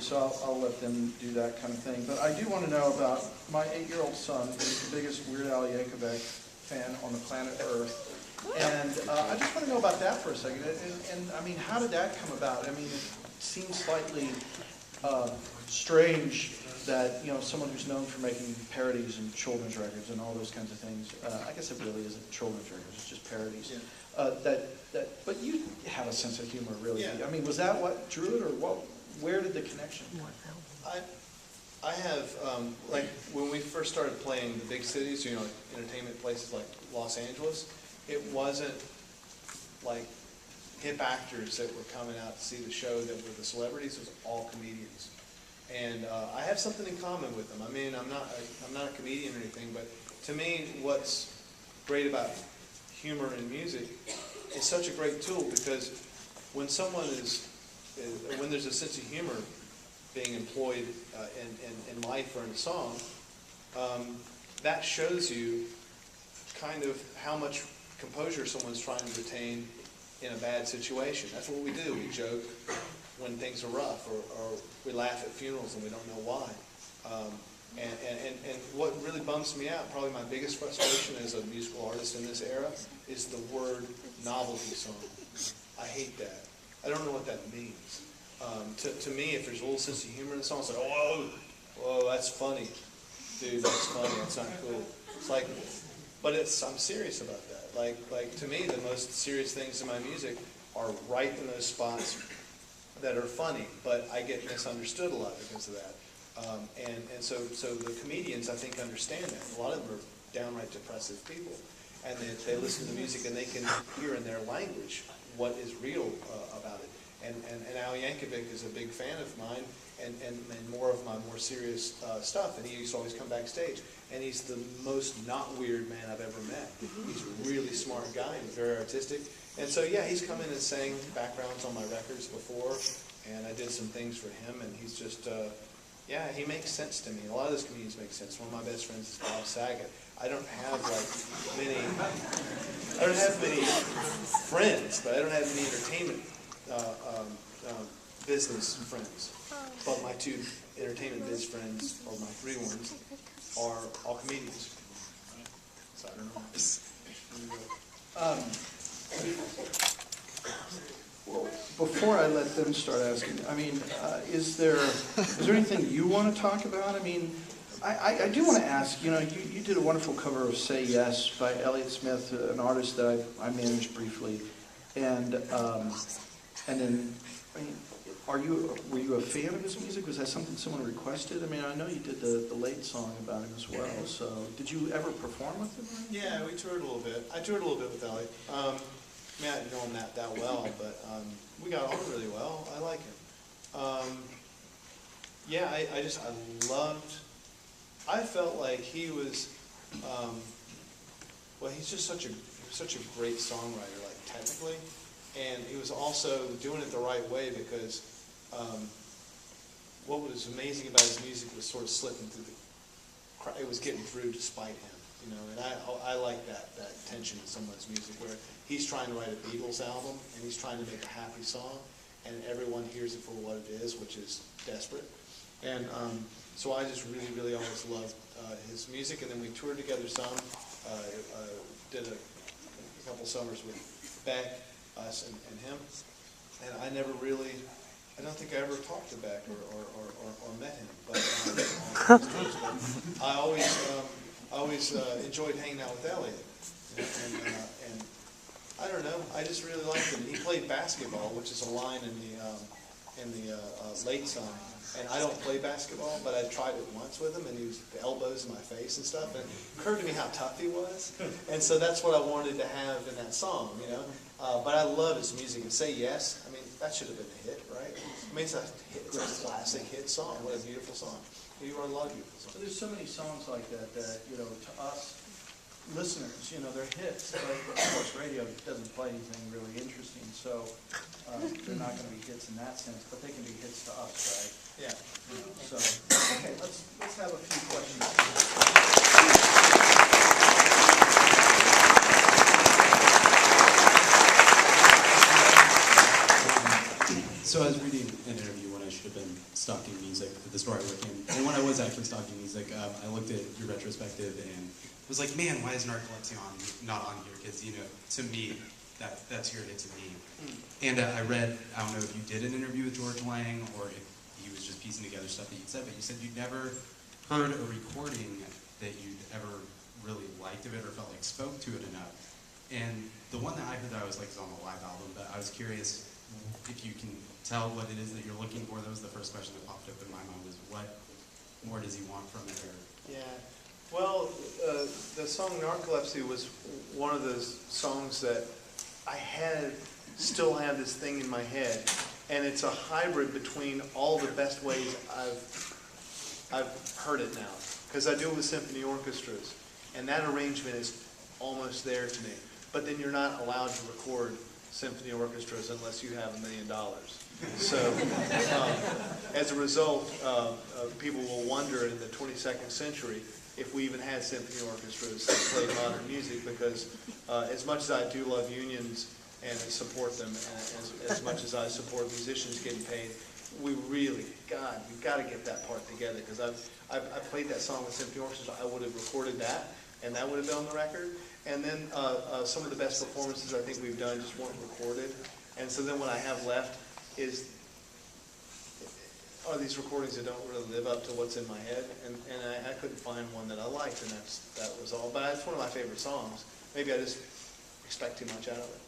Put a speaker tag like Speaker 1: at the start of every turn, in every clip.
Speaker 1: so I'll let them do that kind of thing. But I do want to know about my 8-year-old son, who's the biggest Weird Al Yankovic fan on the planet Earth. And I just want to know about that for a second. And I mean, how did that come about? I mean, it seems slightly strange that, you know, someone who's known for making parodies and children's records and all those kinds of things, I guess it really isn't children's records, it's just parodies. Yeah. But you have a sense of humor, really. Yeah. I mean, was that what drew it, or where did the connection come?
Speaker 2: I have, like, when we first started playing the big cities, you know, entertainment places like Los Angeles, it wasn't like hip actors that were coming out to see the show that were the celebrities. It was all comedians. And I have something in common with them. I mean, I'm not a comedian or anything, but to me, what's great about humor in music is such a great tool, because when someone when there's a sense of humor being employed in life or in a song, that shows you kind of how much composure someone's trying to retain in a bad situation. That's what we do. We joke when things are rough, or we laugh at funerals and we don't know why. And what really bums me out, probably my biggest frustration as a musical artist in this era, is the word novelty song. I hate that. I don't know what that means. To me, if there's a little sense of humor in the song, it's like, whoa, that's funny. Dude, that's funny, that's not cool. It's like, but I'm serious about that. Like to me, the most serious things in my music are right in those spots that are funny, but I get misunderstood a lot because of that. And so the comedians, I think, understand that. A lot of them are downright depressive people, and they listen to music and they can hear in their language what is real about it. And Al Yankovic is a big fan of mine, and more of my more serious stuff, and he used to always come backstage. And he's the most not weird man I've ever met. He's a really smart guy, and very artistic. And so, yeah, he's come in and sang backgrounds on my records before, and I did some things for him, and he's just, yeah, he makes sense to me. A lot of those comedians make sense. One of my best friends is Bob Saget. I don't have many friends, but I don't have any entertainment business friends. But my two entertainment biz friends, or my three ones, are all comedians. So I don't know.
Speaker 1: Well, before I let them start asking, I mean, is there anything you want to talk about? I mean, I do want to ask, you know, you did a wonderful cover of Say Yes by Elliott Smith, an artist that I managed briefly. And then, I mean, were you a fan of his music? Was that something someone requested? I mean, I know you did the late song about him as well. So, did you ever perform with him?
Speaker 2: Yeah, we toured a little bit. I toured a little bit with Elliott. I mean, I didn't know him that well, but we got on really well. I like him. Yeah, I felt like he was, well, he's just such a great songwriter, like technically, and he was also doing it the right way, because what was amazing about his music was sort of slipping through it was getting through despite him, you know, and I like that tension in someone's music, where he's trying to write a Beatles album, and he's trying to make a happy song, and everyone hears it for what it is, which is desperate. And so I just really, really always loved his music, and then we toured together some, did a couple summers with Beck, us and him, and I don't think I ever talked to Beck or met him, but I always enjoyed hanging out with Elliott, and I don't know, I just really liked him. He played basketball, which is a line in the late song. And I don't play basketball, but I tried it once with him, and he was the elbows in my face and stuff. And it occurred to me how tough he was, and so that's what I wanted to have in that song, you know. But I love his music. And Say Yes, I mean, that should have been a hit, right? I mean, it's a classic hit song. What a beautiful song. You wrote a lot of beautiful songs.
Speaker 1: So there's so many songs like that, you know, to us listeners, you know, they're hits. But of course, radio doesn't play anything really interesting, so they're not going to be hits in that sense. But they can be hits to us, right?
Speaker 2: Yeah.
Speaker 1: So, okay, let's have a few questions.
Speaker 3: So I was reading an interview when I should have been stalking music at the store I work in. And when I was actually stalking music, I looked at your retrospective and was like, man, why is Narcolepsy not on here? Because, to me, that's your hit to me. And I read, I don't know if you did an interview with George Lang or if he was just piecing together stuff that you'd said, but you said you'd never heard a recording that you'd ever really liked of it or felt like spoke to it enough. And the one that I heard that I was like is on the live album, but I was curious if you can tell what it is that you're looking for. That was the first question that popped up in my mind, was what more does he want from it? Or...
Speaker 2: Yeah. Well, the song Narcolepsy was one of those songs that I still have this thing in my head, and it's a hybrid between all the best ways I've heard it now, because I do it with symphony orchestras, and that arrangement is almost there to me. But then you're not allowed to record symphony orchestras unless you have $1 million. So as a result, people will wonder in the 22nd century if we even had symphony orchestras that played modern music, because as much as I do love unions and support them, as much as I support musicians getting paid, we really, God, we've got to get that part together, because I played that song with symphony orchestra. I would have recorded that, and that would have been on the record. And then some of the best performances I think we've done just weren't recorded. And so then what I have left are these recordings that don't really live up to what's in my head. And I couldn't find one that I liked, and that was all. But it's one of my favorite songs. Maybe I just expect too much out of it.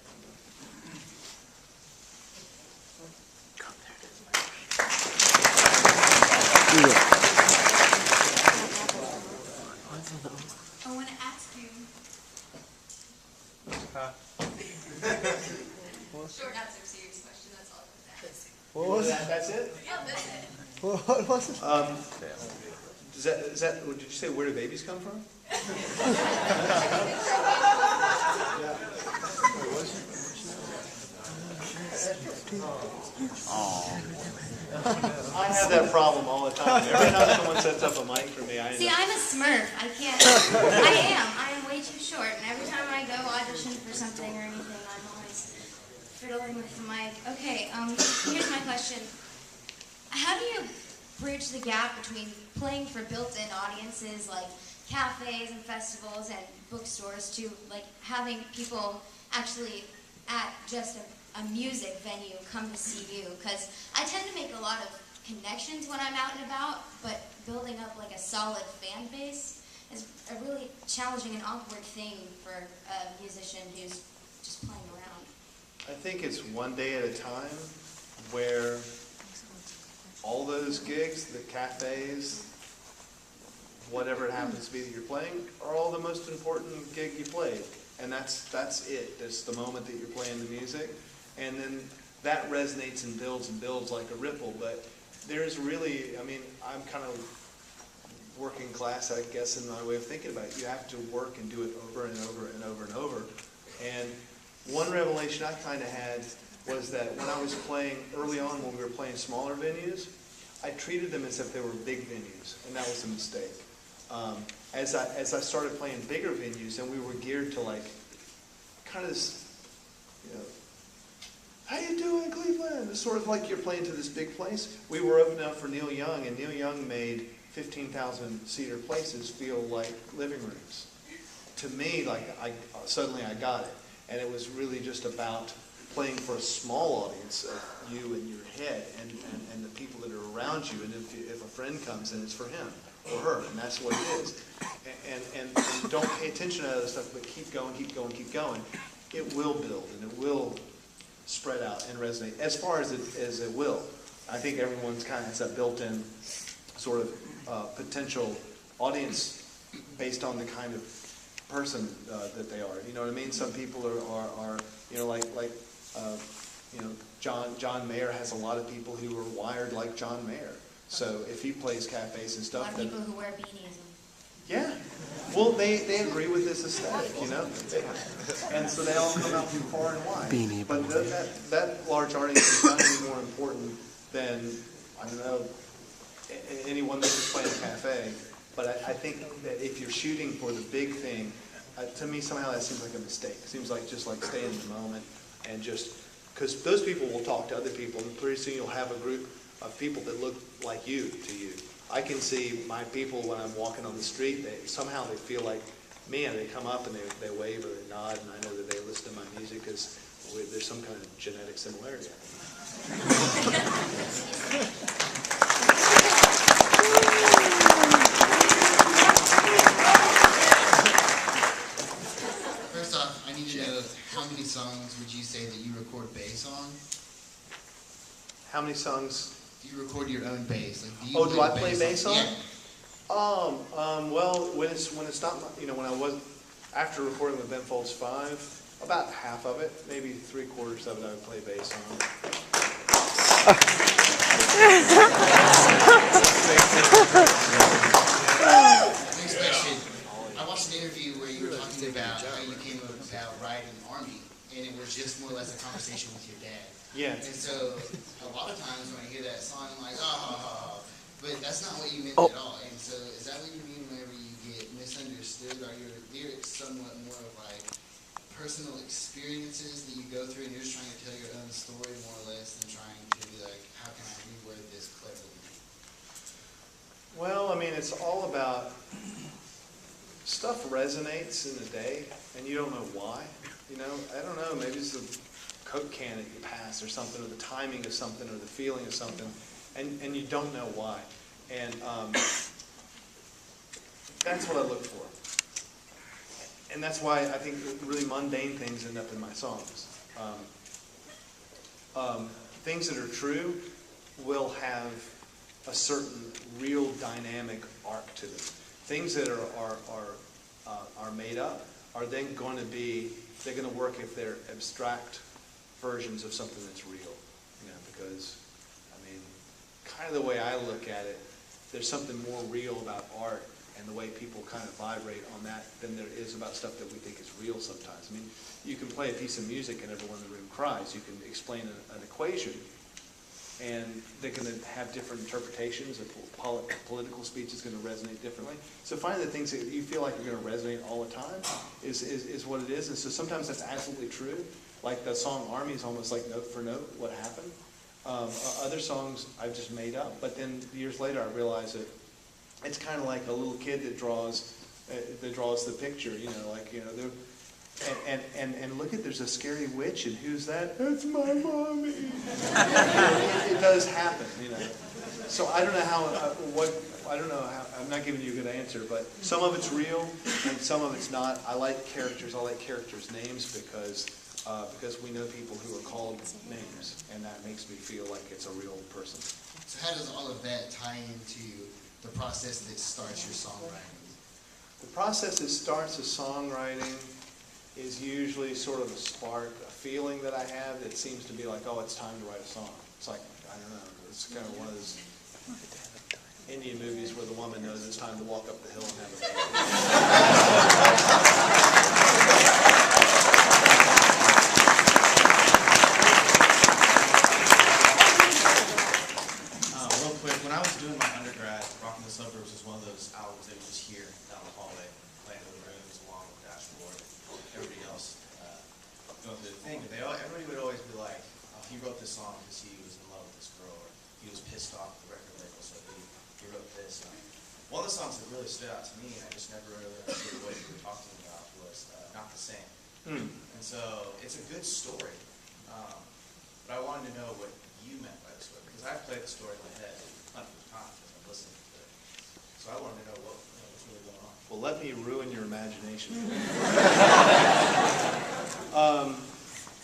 Speaker 4: I want to ask you. Short answer, serious question. That's all I was asking.
Speaker 2: What was that? That's it?
Speaker 4: Yeah, that's it.
Speaker 5: What was it?
Speaker 2: Is that? Did you say where do babies come from? I have that problem all the time. Every time someone sets up a mic for me,
Speaker 4: See, I'm a Smurf. I can't. I am way too short, and every time I go audition for something or anything, I'm always fiddling with the mic. Okay, here's my question. How do you bridge the gap between playing for built-in audiences like cafes and festivals and bookstores to like having people actually at just a music venue come to see you? Because I tend to make a lot of connections when I'm out and about, but building up like a solid fan base is a really challenging and awkward thing for a musician who's just playing around.
Speaker 2: I think it's one day at a time, where all those gigs, the cafes, whatever it happens to be that you're playing, are all the most important gig you played. And that's it. That's the moment that you're playing the music. And then that resonates and builds like a ripple. But there's really, I mean, I'm kind of working class, I guess, in my way of thinking about it. You have to work and do it over and over and over and over. And one revelation I kind of had was that when I was playing early on, when we were playing smaller venues, I treated them as if they were big venues, and that was a mistake. As I started playing bigger venues, and we were geared to like kind of this, how you doing, Cleveland? It's sort of like you're playing to this big place. We were opening up for Neil Young, and Neil Young made 15,000-seater places feel like living rooms. To me, like suddenly I got it, and it was really just about playing for a small audience of you and your head and the people that are around you. And if a friend comes in, it's for him or her, and that's what it is. And don't pay attention to other stuff, but keep going, keep going, keep going. It will build, and it will spread out and resonate as far as it will. I think everyone's kind of has that built-in sort of potential audience based on the kind of person that they are. You know what I mean? Some people are John Mayer has a lot of people who are wired like John Mayer. So if he plays cafes and
Speaker 4: A
Speaker 2: stuff,
Speaker 4: lot of people who wear beanies.
Speaker 2: yeah. Well, they agree with this aesthetic, and so they all come out from far and wide. But that large audience is not any more important than, I don't know, anyone that's just playing a cafe. But I think that if you're shooting for the big thing, to me somehow that seems like a mistake. It seems like just like stay in the moment and just, because those people will talk to other people, and pretty soon you'll have a group of people that look like you to you. I can see my people when I'm walking on the street, somehow they feel like me, and they come up and they wave or they nod, and I know that they listen to my music because there's some kind of genetic similarity.
Speaker 5: First off, I need to know how many songs would you say that you record bass on?
Speaker 2: How many songs?
Speaker 5: Do you record your own bass? Like,
Speaker 2: Do I play bass on?
Speaker 5: Yeah.
Speaker 2: Well, when it's not, when I was, after recording with Ben Folds 5, about half of it, maybe 3/4 of it I would play bass on.
Speaker 5: Next question. I watched an interview where you were talking about how you came about riding the Army, and it was just more or less a conversation with your dad.
Speaker 2: Yeah.
Speaker 5: And so, a lot of times when I hear that song, I'm like, but that's not what you meant at all. And so, is that what you mean whenever you get misunderstood? Are your lyrics somewhat more of like personal experiences that you go through, and you're just trying to tell your own story more or less than trying to be like, how can I reword this cleverly?
Speaker 2: Well, I mean, it's all about, stuff resonates in the day, and you don't know why. I don't know, maybe it's the Coke can that you pass or something, or the timing of something, or the feeling of something, and you don't know why. And that's what I look for. And that's why I think really mundane things end up in my songs. Things that are true will have a certain real dynamic arc to them. Things that are made up are then going to be, they're going to work if they're abstract versions of something that's real. Because, I mean, kind of the way I look at it, there's something more real about art and the way people kind of vibrate on that than there is about stuff that we think is real sometimes. I mean, you can play a piece of music and everyone in the room cries. You can explain an equation, and they're going to have different interpretations. A political speech is going to resonate differently. So finding the things that you feel like are going to resonate all the time is what it is. And so sometimes that's absolutely true. Like the song Army is almost like note for note what happened. Other songs I've just made up, but then years later I realized that it's kind of like a little kid that draws the picture, and look at, there's a scary witch, and who's that? That's my mommy. It does happen, So I don't know I'm not giving you a good answer, but some of it's real and some of it's not. I like characters. I like characters' names because we know people who are called names, and that makes me feel like it's a real person.
Speaker 5: So how does all of that tie into the process that starts your songwriting?
Speaker 2: The process that starts a songwriting is usually sort of a spark, a feeling that I have that seems to be like, oh, it's time to write a song. It's like, I don't know, it's kind of one of those Indian movies where the woman knows it's time to walk up the hill and have a baby.
Speaker 3: Real quick, when I was doing my undergrad, Rockin' the Suburbs was one of those albums that you just hear down the hallway, playing in the rooms along with Dashboard, everybody else going through the thing. And everybody would always be like, oh, he wrote this song because he was in love with this girl, or he was pissed off at the record label, so he wrote this. One of the songs that really stood out to me, and I just never really understood what you were talking about, was Not the Same. And so it's a good story, but I wanted to know what you meant by the story, because I've played the story in my head hundreds of times as I've listened to it. So I wanted to know what's really going on.
Speaker 2: Well, let me ruin your imagination.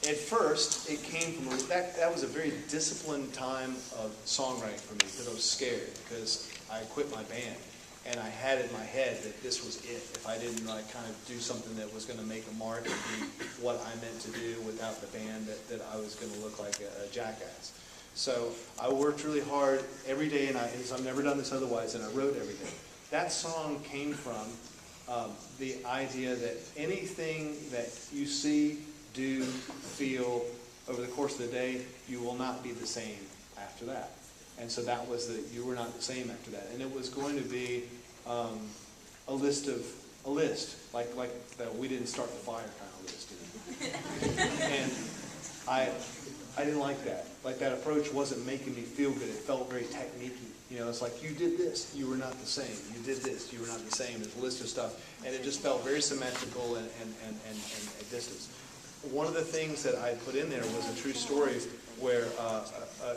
Speaker 2: At first, it came from, that was a very disciplined time of songwriting for me, because I was scared, because I quit my band. And I had in my head that this was it. If I didn't kind of do something that was going to make a mark and be what I meant to do without the band, that I was going to look like a jackass. So I worked really hard every day, and I've never done this otherwise, and I wrote every day. That song came from the idea that anything that you see, do, feel over the course of the day, you will not be the same after that. And so that was you were not the same after that. And it was going to be a list, like that we didn't start the fire kind of list. And I didn't like that. like that approach wasn't making me feel good. It felt very techniquey. You know, it's like, you did this, you were not the same. You did this, you were not the same. There's a list of stuff. And it just felt very symmetrical and a distance. One of the things that I put in there was a true story where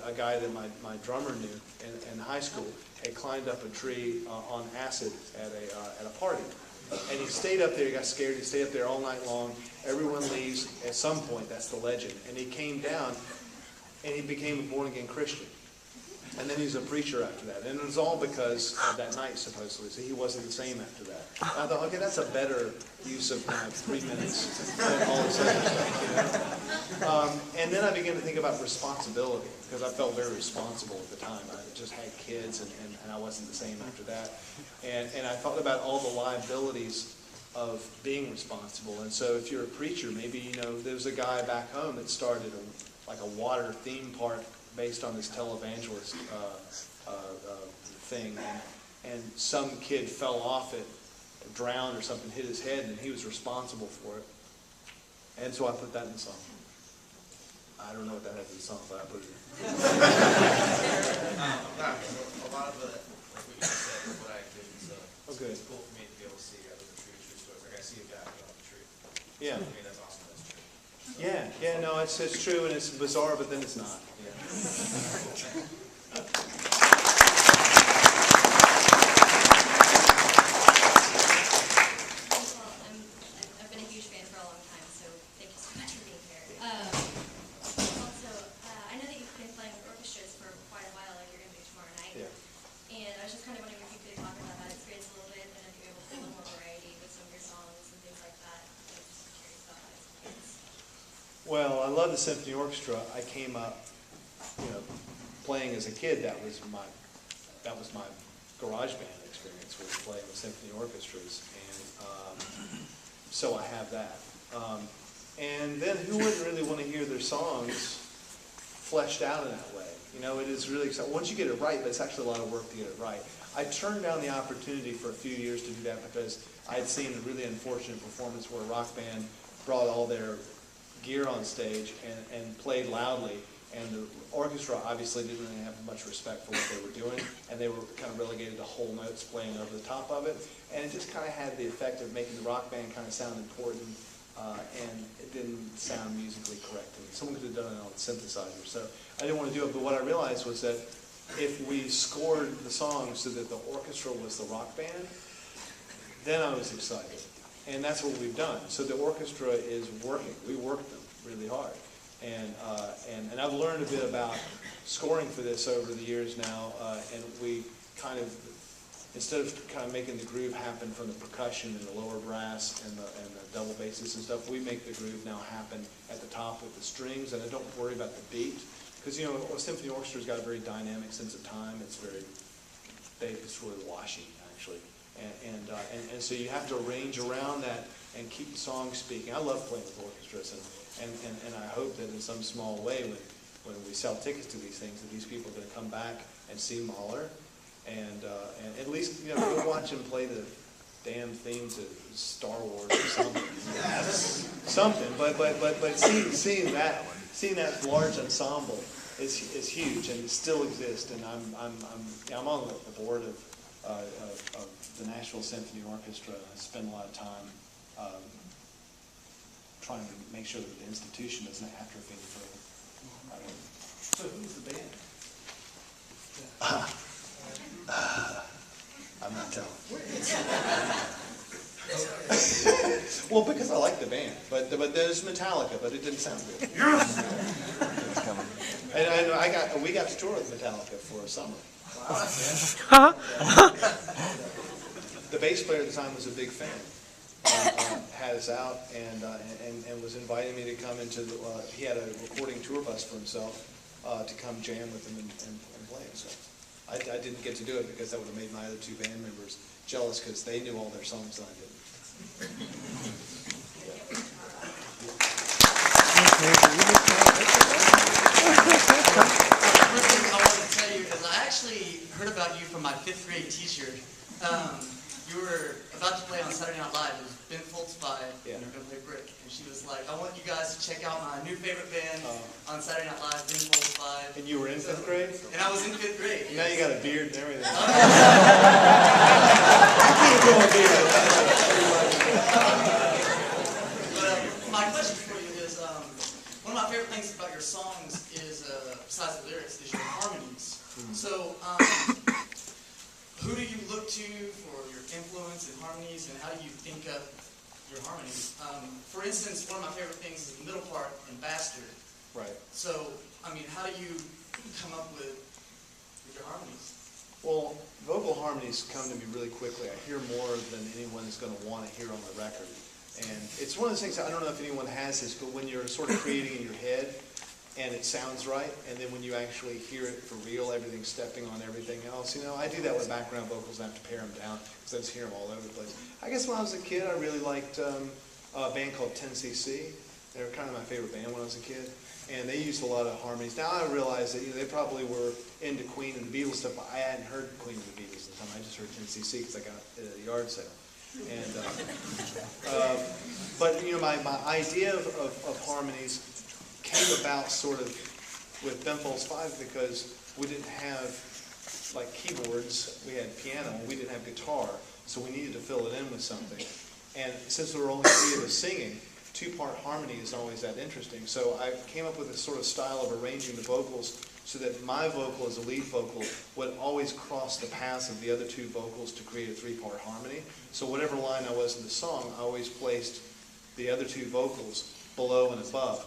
Speaker 2: a guy that my drummer knew in high school had climbed up a tree on acid at a party. And he stayed up there, he got scared, he stayed up there all night long. Everyone leaves at some point, that's the legend. And he came down and he became a born-again Christian. And then he's a preacher after that. And it was all because of that night, supposedly. So he wasn't the same after that. And I thought, okay, that's a better use of my 3 minutes than all this other stuff, you know? And then I began to think about responsibility, because I felt very responsible at the time. I just had kids, and I wasn't the same after that. And I thought about all the liabilities of being responsible. And so if you're a preacher, maybe, you know, there's a guy back home that started like a water theme park based on this televangelist thing, and some kid fell off it, drowned or something, hit his head, and he was responsible for it. And so I put that in the song. I don't know what that has in the song, but I put it in.
Speaker 6: A lot of the, like what you just said, is what I did, so
Speaker 2: Okay.
Speaker 6: it's cool for me to be able to see other true stories. Like I see a guy on the tree.
Speaker 2: Yeah.
Speaker 6: I mean, that's awesome. That's true.
Speaker 2: Yeah, no, it's true, and it's bizarre, but then it's not. Yeah.
Speaker 4: I've been a huge fan for a long time, so thank you so much for being here. Also, I know that you've been playing with orchestras for quite a while, like you're going to do tomorrow night.
Speaker 2: Yeah.
Speaker 4: And I was just kind of wondering if you could talk about that experience a little bit, and if you're able to do a little more variety with some of your songs and things like that. I'm just curious about that experience.
Speaker 2: Well, I love the symphony orchestra. I came up, you know, playing as a kid. That was my garage band experience, was playing with symphony orchestras, and so I have that. And then who wouldn't really want to hear their songs fleshed out in that way? You know, it is really exciting. Once you get it right, but it's actually a lot of work to get it right. I turned down the opportunity for a few years to do that because I had seen a really unfortunate performance where a rock band brought all their gear on stage and played loudly, and the orchestra obviously didn't really have much respect for what they were doing, and they were kind of relegated to whole notes playing over the top of it, and it just kind of had the effect of making the rock band kind of sound important, and it didn't sound musically correct. And someone could have done it on a synthesizer, so I didn't want to do it, but what I realized was that if we scored the songs so that the orchestra was the rock band, then I was excited. And that's what we've done. So the orchestra is working. We work them really hard. And I've learned a bit about scoring for this over the years now, and we kind of, instead of kind of making the groove happen from the percussion and the lower brass and the double basses and stuff, we make the groove now happen at the top with the strings, and I don't worry about the beat. Because, you know, a symphony orchestra's got a very dynamic sense of time. It's really washing, actually. And so you have to arrange around that and keep the song speaking. I love playing with orchestras, and I hope that in some small way, when we sell tickets to these things, that these people are going to come back and see Mahler, and at least, you know, go watch him play the damn theme to Star Wars or something. Something, but seeing that large ensemble is huge, and it still exists. And I'm on the board of the Nashville Symphony Orchestra. I spend a lot of time trying to make sure that the institution doesn't atrophy any further. So who's the band? I'm not telling. Well, because I like the band, but there's Metallica, but it didn't sound good. And we got to tour with Metallica for a summer. The bass player at the time was a big fan. Had us out and was inviting me to come into the. He had a recording tour bus for himself to come jam with him and play. So I didn't get to do it because that would have made my other two band members jealous because they knew all their songs and I didn't.
Speaker 7: First thing I want to tell you is I actually heard about you from my 5th grade teacher. you were about to play on Saturday Night Live. It was Ben Folds
Speaker 2: Yeah.
Speaker 7: and you were going to play Brick. And she was like, I want you guys to check out my new favorite band on Saturday Night Live, Ben Folds
Speaker 2: And you were in 5th grade?
Speaker 7: And I was in 5th grade.
Speaker 2: Now you got a beard and everything.
Speaker 7: But my question for you is, one of my favorite things about your songs is, besides the lyrics, is your harmonies. So, who do you look to for your influence in harmonies, and how do you think up your harmonies? For instance, one of my favorite things is the middle part in Bastard.
Speaker 2: Right.
Speaker 7: So, I mean, how do you come up with your harmonies?
Speaker 2: Well, vocal harmonies come to me really quickly. I hear more than anyone is going to want to hear on the record. And it's one of those things, I don't know if anyone has this, but when you're sort of creating in your head and it sounds right, and then when you actually hear it for real, everything's stepping on everything else. You know, I do that with background vocals and I have to pare them down because I just hear them all over the place. I guess when I was a kid, I really liked a band called 10cc. They were kind of my favorite band when I was a kid. And they used a lot of harmonies. Now I realize that they probably were into Queen and the Beatles stuff, but I hadn't heard Queen and the Beatles at the time. I just heard 10cc because I got it at a yard sale. And but my idea of harmonies came about sort of with Ben Folds 5 because we didn't have like keyboards. We had piano. We didn't have guitar, so we needed to fill it in with something. And since there were only 3 of us singing, 2-part harmony is always that interesting. So I came up with a sort of style of arranging the vocals so that my vocal as a lead vocal would always cross the paths of the other 2 vocals to create a 3-part harmony. So whatever line I was in the song, I always placed the other 2 vocals below and above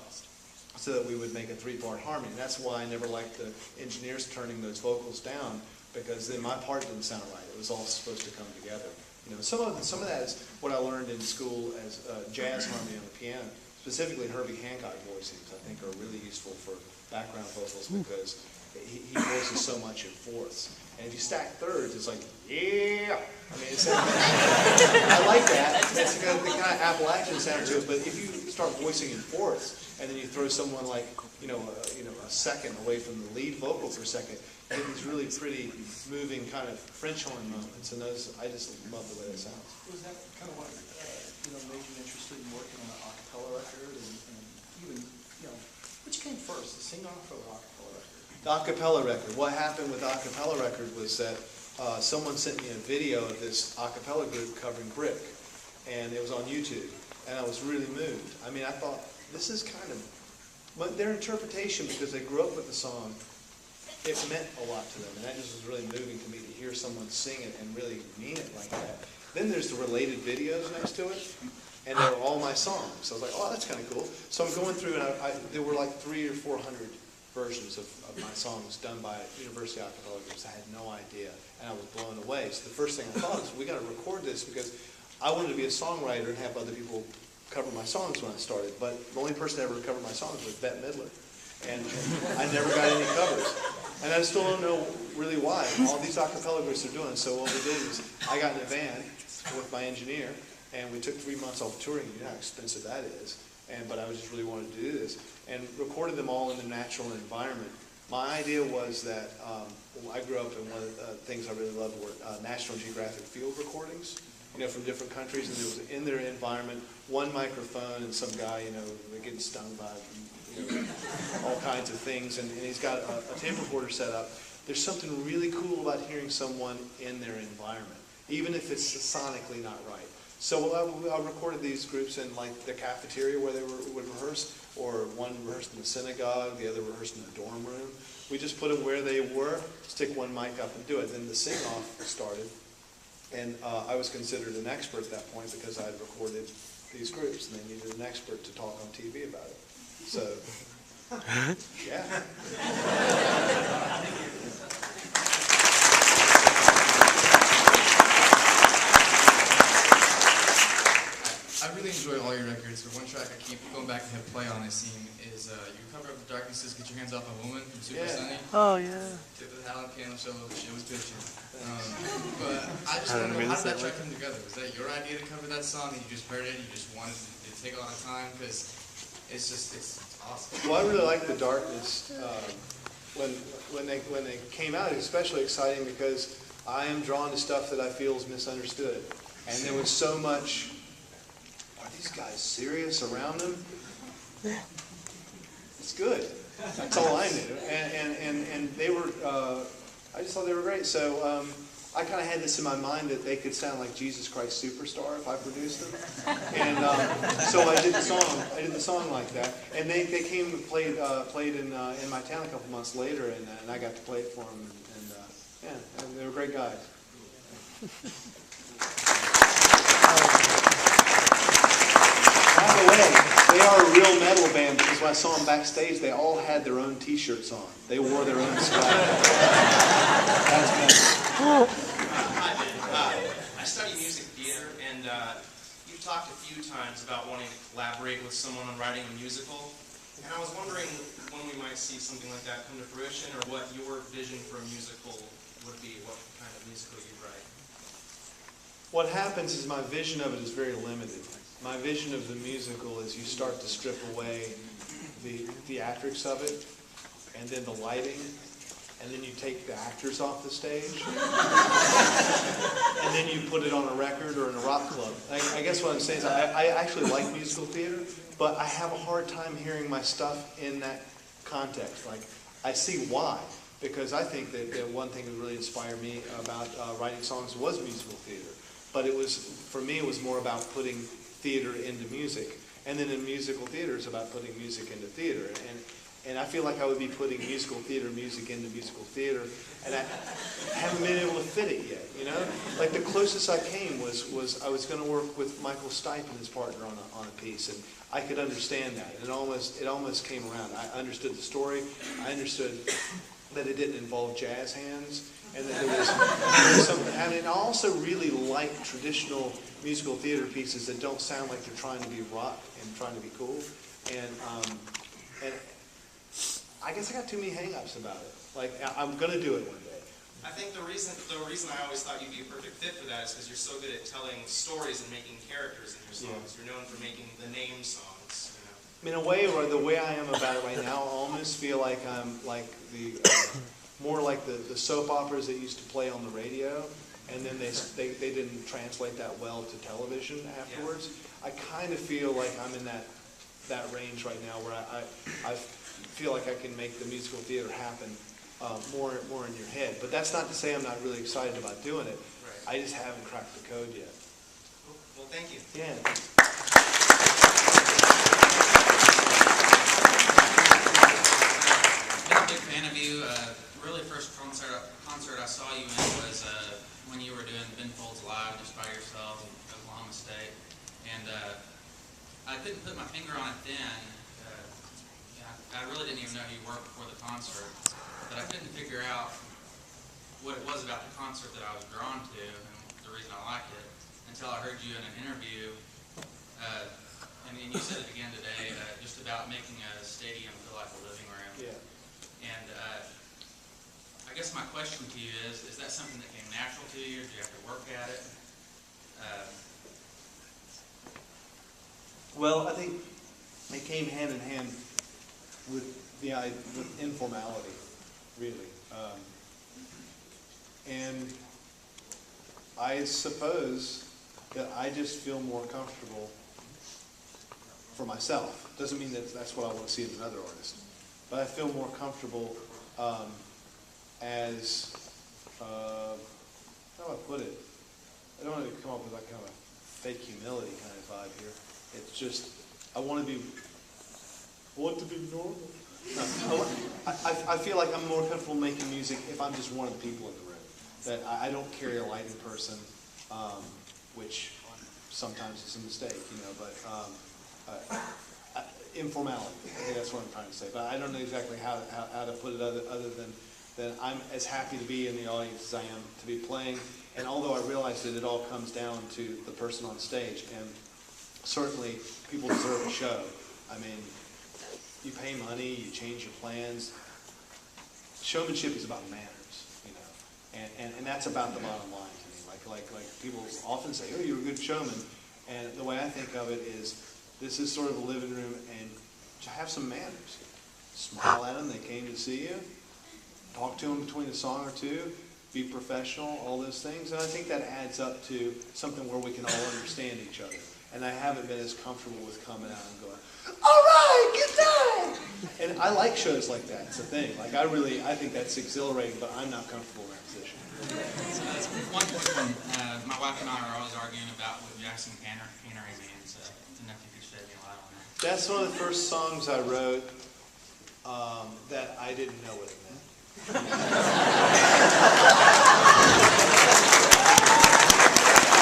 Speaker 2: so that we would make a 3-part harmony. And that's why I never liked the engineers turning those vocals down, because then my part didn't sound right. It was all supposed to come together. You know, some of that is what I learned in school as jazz harmony on the piano. Specifically, Herbie Hancock voicings I think are really useful for background vocals because he voices so much in fourths. And if you stack thirds, it's like, yeah. I mean, I like that. It's the kind of Appalachian sound to it. But if you start voicing in fourths, and then you throw someone like, a second away from the lead vocal for a second, you get these really pretty, moving kind of French horn moments. And those, I just love the way that sounds.
Speaker 1: Was that kind of what made you interested in working on an a cappella record, and even, which came first, the sing-off or the a cappella record?
Speaker 2: The a cappella record. What happened with the a cappella record was that someone sent me a video of this a cappella group covering Brick, and it was on YouTube, and I was really moved. I mean, I thought, this is kind of, but their interpretation, because they grew up with the song, it meant a lot to them, and that just was really moving to me to hear someone sing it and really mean it like that. Then there's the related videos next to it, and they were all my songs. So I was like, oh, that's kind of cool. So I'm going through, and there were like 300 or 400 versions of my songs done by university a cappella groups. I had no idea, and I was blown away. So the first thing I thought is, we got to record this, because I wanted to be a songwriter and have other people cover my songs when I started. But the only person that ever covered my songs was Bette Midler. And I never got any covers. And I still don't know really why. All these a cappella groups are doing. So what we did is, I got in a van with my engineer, and we took 3 months off touring. You know how expensive that is. But I just really wanted to do this. And recorded them all in a natural environment. My idea was that, I grew up, and one of the things I really loved were National Geographic field recordings, from different countries. And there was, in their environment, one microphone and some guy, getting stung by all kinds of things, and he's got a tape recorder set up. There's something really cool about hearing someone in their environment, even if it's sonically not right. So I recorded these groups in like the cafeteria where they would rehearse, or one rehearsed in the synagogue, the other rehearsed in the dorm room. We just put them where they were, stick one mic up and do it. Then the sing-off started, and I was considered an expert at that point because I had recorded these groups, and they needed an expert to talk on TV about it. So, yeah.
Speaker 6: I really enjoy all your records, but one track I keep going back to hit play on, I seem, is your cover of The Darkness is Get Your Hands Off a Woman from Super Sunny.
Speaker 8: Oh, yeah.
Speaker 6: Tip of the Howlin' Piano Show, shit was bitchin'. But I just want to know, how did that track come together? Was that your idea to cover that song, and you just heard it, and you just wanted to take a lot of time? Because it's awesome.
Speaker 2: Well, I really like The Darkness. When they came out, it was especially exciting because I am drawn to stuff that I feel is misunderstood. And there was so much, are these guys serious around them? It's good. That's all I knew. And they were, I just thought they were great. So I kind of had this in my mind that they could sound like Jesus Christ Superstar if I produced them. And so I did the song. I did the song like that. And they came and played in my town a couple months later, and I got to play it for them. And they were great guys. By the way, they are a real metal band because when I saw them backstage, they all had their own T-shirts on. They wore their own swag. That's metal.
Speaker 8: Hi, Ben. I study music theater, and you've talked a few times about wanting to collaborate with someone on writing a musical. And I was wondering when we might see something like that come to fruition, or what your vision for a musical would be, what kind of musical you'd write.
Speaker 2: What happens is my vision of it is very limited. My vision of the musical is you start to strip away the theatrics of it, and then the lighting, and then you take the actors off the stage, and then you put it on a record or in a rock club. I guess what I'm saying is I actually like musical theater, but I have a hard time hearing my stuff in that context. Like, I see why, because I think that one thing that really inspired me about writing songs was musical theater. But it was, for me, it was more about putting theater into music. And then in musical theater, it's about putting music into theater. And I feel like I would be putting musical theater music into musical theater, and I haven't been able to fit it yet, you know? Like, the closest I came was I was going to work with Michael Stipe and his partner on a piece, and I could understand that. And it almost came around. I understood the story. I understood that it didn't involve jazz hands, and that there was something. And I also really like traditional musical theater pieces that don't sound like they're trying to be rock and trying to be cool. And I guess I got too many hang-ups about it. Like, I'm going to do it one day.
Speaker 8: I think the reason I always thought you'd be a perfect fit for that is because you're so good at telling stories and making characters in your songs. Yeah. You're known for making the name songs. You know?
Speaker 2: I mean, in a way, or the way I am about it right now, I almost feel like I'm like the more like the soap operas that used to play on the radio, and then they didn't translate that well to television afterwards. Yeah. I kind of feel like I'm in that range right now, where I feel like I can make the musical theater happen more in your head. But that's not to say I'm not really excited about doing it. Right. I just haven't cracked the code yet.
Speaker 8: Well, thank you.
Speaker 2: Yeah.
Speaker 9: Been a big fan of you. Really, first concert I saw you in was when you were doing Ben Folds Live just by yourself in Oklahoma State, and I couldn't put my finger on it then. I really didn't even know who you were before the concert, but I couldn't figure out what it was about the concert that I was drawn to and the reason I liked it until I heard you in an interview. And you said it again today, just about making a stadium feel like a living room.
Speaker 2: Yeah.
Speaker 9: And I guess my question to you is that something that came natural to you, or do you have to work at it?
Speaker 2: Well, I think it came hand in hand with with informality, really. And I suppose that I just feel more comfortable for myself. Doesn't mean that that's what I want to see in another artist. But I feel more comfortable as, how do I put it? I don't want to come up with like kind of a fake humility kind of vibe here. It's just, I want to be normal. No, I feel like I'm more comfortable making music if I'm just one of the people in the room. That I don't carry a lighting person, which sometimes is a mistake, you know, but informality. I think that's what I'm trying to say. But I don't know exactly how to put it other than I'm as happy to be in the audience as I am to be playing. And although I realize that it all comes down to the person on stage, and certainly people deserve a show. I mean, you pay money, you change your plans. Showmanship is about manners, you know, and that's about the bottom line to me. Like people often say, "Oh, you're a good showman," and the way I think of it is, this is sort of a living room, and to have some manners. Smile at them; they came to see you. Talk to them between a song or two. be professional, all those things. And I think that adds up to something where we can all understand each other. And I haven't been as comfortable with coming out and going, all right, good time. And I like shows like that. It's a thing. Like I think that's exhilarating, but I'm not comfortable in that position.
Speaker 9: One quick one. My wife and I are always arguing about what Jackson Cannery means. Didn't know if you could shed me a light on that.
Speaker 2: That's one of the first songs I wrote that I didn't know what it meant.